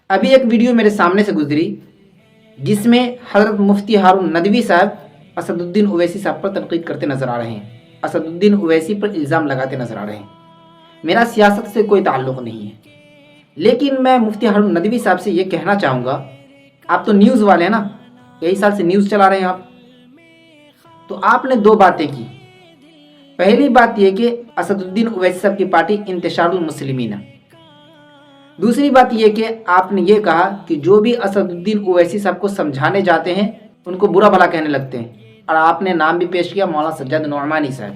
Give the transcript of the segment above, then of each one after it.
ابھی ایک ویڈیو میرے سامنے سے گزری جس میں حضرت مفتی ہارون ندوی صاحب اسد الدین اویسی صاحب پر تنقید کرتے نظر آ رہے ہیں، اسد الدین اویسی پر الزام لگاتے نظر آ رہے ہیں۔ میرا سیاست سے کوئی تعلق نہیں ہے، لیکن میں مفتی ہارون ندوی صاحب سے یہ کہنا چاہوں گا، آپ تو نیوز والے ہیں نا، کئی سال سے نیوز چلا رہے ہیں آپ، تو آپ نے دو باتیں کی۔ پہلی بات یہ کہ اسد الدین اویسی صاحب کی پارٹی انتشار المسلمین ہے۔ دوسری بات یہ کہ آپ نے یہ کہا کہ جو بھی اسد الدین اویسی صاحب کو سمجھانے جاتے ہیں ان کو برا بھلا کہنے لگتے ہیں، اور آپ نے نام بھی پیش کیا مولانا سجاد نعمانی صاحب۔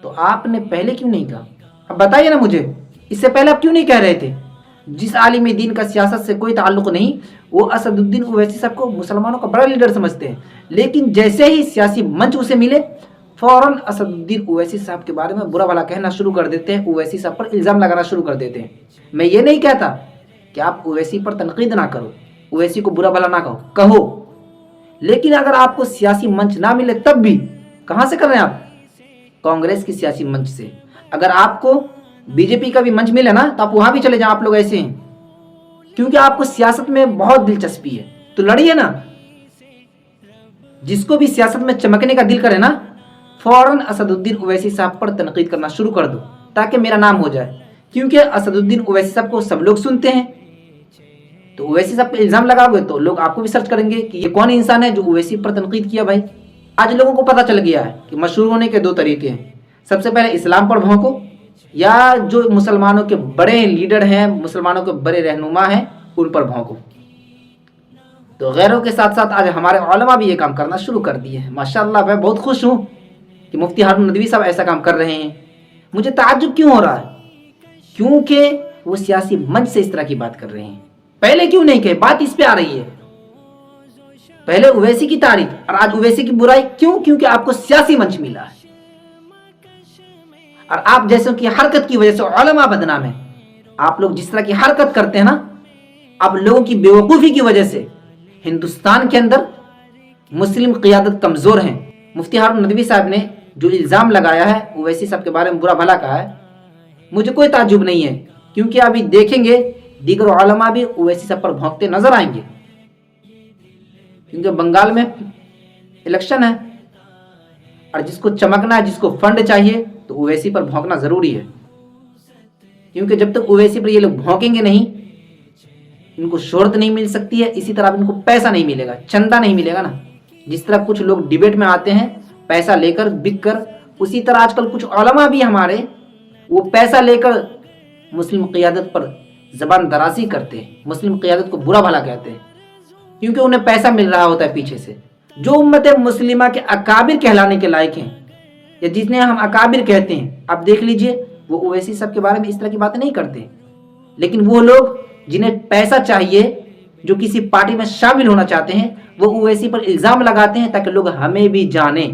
تو آپ نے پہلے کیوں نہیں کہا؟ اب بتائیے نا مجھے، اس سے پہلے آپ کیوں نہیں کہہ رہے تھے؟ جس عالم دین کا سیاست سے کوئی تعلق نہیں، وہ اسد الدین اویسی صاحب کو مسلمانوں کا بڑا لیڈر سمجھتے ہیں، لیکن جیسے ہی سیاسی منچ اسے ملے فوراً اسد الدین اویسی صاحب کے بارے میں برا بھلا کہنا شروع کر دیتے ہیں، اویسی صاحب پر الزام لگانا شروع کر دیتے ہیں۔ میں یہ نہیں کہتا کہ آپ اویسی پر تنقید نہ کرو، اویسی کو برا بھلا نہ کہو، لیکن اگر آپ کو سیاسی منچ نہ ملے تب بھی کہاں سے کر رہے ہیں آپ؟ کانگریس کی سیاسی منچ سے۔ اگر آپ کو بی جے پی کا بھی منچ ملے نا تو آپ وہاں بھی چلے جائیں، آپ لوگ ایسے ہیں کیونکہ آپ کو سیاست میں بہت دلچسپی ہے تو لڑیے نا۔ جس کو بھی سیاست میں چمکنے کا دل کرے نا فوراً اسد الدین اویسی صاحب پر تنقید کرنا شروع کر دو تاکہ میرا نام ہو جائے، کیونکہ اسد الدین اویسی صاحب کو سب لوگ سنتے ہیں۔ تو اویسی صاحب پہ الزام لگاؤ گے تو لوگ آپ کو بھی سرچ کریں گے کہ یہ کون انسان ہے جو اویسی پر تنقید کیا۔ بھائی آج لوگوں کو پتہ چل گیا ہے کہ مشہور ہونے کے دو طریقے ہیں، سب سے پہلے اسلام پر بھونکو، یا جو مسلمانوں کے بڑے لیڈر ہیں، مسلمانوں کے بڑے رہنما ہیں، ان پر بھونکو۔ تو غیروں کے ساتھ ساتھ آج ہمارے علماء بھی یہ کام کرنا شروع کر دیے ہیں۔ ماشاءاللہ میں بہت خوش ہوں کہ مفتی ہارون ندوی صاحب ایسا کام کر رہے ہیں۔ مجھے تعجب کیوں ہو رہا ہے؟ کیونکہ وہ سیاسی منچ سے اس طرح کی بات کر رہے ہیں۔ پہلے کیوں نہیں کہے؟ بات اس پہ آ رہی ہے، پہلے اویسی کی تعریف اور آج اویسی کی برائی کیوں؟ کیونکہ آپ کو سیاسی منچ ملا ہے، اور آپ جیسوں کی حرکت کی وجہ سے علماء بدنام ہیں۔ آپ لوگ جس طرح کی حرکت کرتے ہیں نا، آپ لوگوں کی بیوقوفی کی وجہ سے ہندوستان کے اندر مسلم قیادت کمزور ہیں۔ مفتی ہارون ندوی صاحب نے جو الزام لگایا ہے، اویسی صاحب کے بارے میں برا بھلا کہا ہے، مجھے کوئی تعجب نہیں ہے، کیونکہ ابھی دیکھیں گے دیگر علماء بھی اویسی صاحب پر بھونکتے نظر آئیں گے، کیونکہ بنگال میں الیکشن ہے اور جس کو چمکنا ہے، جس کو فنڈ چاہیے، تو اویسی پر بھونکنا ضروری ہے، کیونکہ جب تک اویسی پر یہ لوگ بھونکیں گے نہیں، ان کو شہرت نہیں مل سکتی ہے، اسی طرح ان کو پیسہ نہیں ملے گا، چندہ نہیں ملے گا نا۔ جس طرح کچھ لوگ ڈیبیٹ میں آتے ہیں پیسہ لے کر بک کر، اسی طرح آج کل کچھ علماء بھی ہمارے وہ پیسہ لے کر مسلم قیادت پر زبان درازی کرتے ہیں، مسلم قیادت کو برا بھلا کہتے ہیں، کیونکہ انہیں پیسہ مل رہا ہوتا ہے پیچھے سے۔ جو امت مسلمہ کے اکابر کہلانے کے لائق ہیں، یا جتنے ہم اکابر کہتے ہیں، آپ دیکھ لیجئے وہ اویسی صاحب کے بارے میں اس طرح کی باتیں نہیں کرتے، لیکن وہ لوگ جنہیں پیسہ چاہیے، جو کسی پارٹی میں شامل ہونا چاہتے ہیں، وہ اویسی پر الزام لگاتے ہیں تاکہ لوگ ہمیں بھی جانیں۔